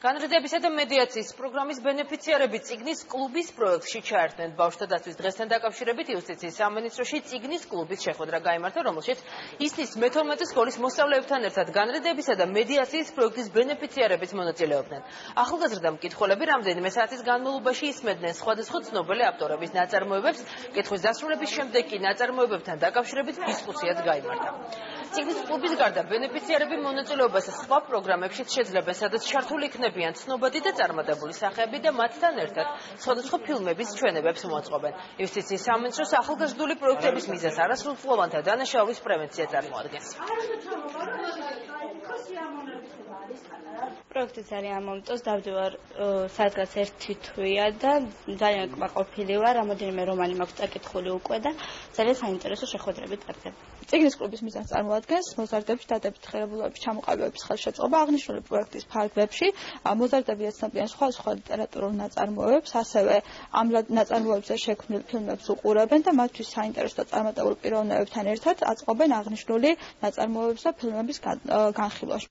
განრიდებისა და მედიაციის პროგრამის ბენეფიციარები წიგნის კლუბის პროექტში ჩაერთნენ. ბავშვთა დაცვის დღესთან დაკავშირებით იუსტიციის სამინისტროში წიგნის კლუბის შეხვედრა გაიმართა, რომელშიც ისნის მე-12 სკოლის მოსწავლეებთან ერთად განრიდებისა და მედიაციის პროექტის ბენეფიციარებიც მონაწილეობდნენ. ახალგაზრდა მკითხველები რამდენიმე საათის განმავლობაში ისმენდნენ სხვადასხვა ცნობილი ავტორების ნაწარმოებებს, კითხვის დასრულების შემდეგ კი ნაწარმოებებთან დაკავშირებით დისკუსიაც გაიმართა. წიგნის კლუბის გარდა ბენეფიციარები მონაწილეობას სხვა პროგრამებშიც შეძლებენ, სადაც ჩართული იქნებიან ცნობადი და წარმატებული სახეები და მათთან ერთად სხვადასხვა ფილმების ჩვენებებს მოაწყობენ. იუსტიციის სამინისტროს ახალგაზრდული პროექტების მიზანს არასრულწლოვანთა დანაშაულის პრევენცია წარმოადგენს. პროექტი ძალიან მომწონს, დავდივარ სადღაც 1 თვეა და ძალიან კმაყოფილი ვარ, რამოდენიმე რომანი მაქვს წაკითხული უკვე და ძალიან საინტერესო შეხვედრები ტარდება. წიგნის კლუბის მიზანს წარმოადგენს მოზარდების დადებით ღირებულებების ჩამოყალიბების ხელშეწყობა. აღნიშნული პროექტის ფარგლებში მოზარდები ეცნობიან სხვა ლიტერატურულ ნაწარმოებებს, ასევე ამ ნაწარმოებებზე შექმნილ ფილმებს უყურებენ და მათთვის საინტერესო და წარმატებული პიროვნებებთან ერთად აწყობენ აღნიშნული ნაწარმოებების და ფილმების განხილვას.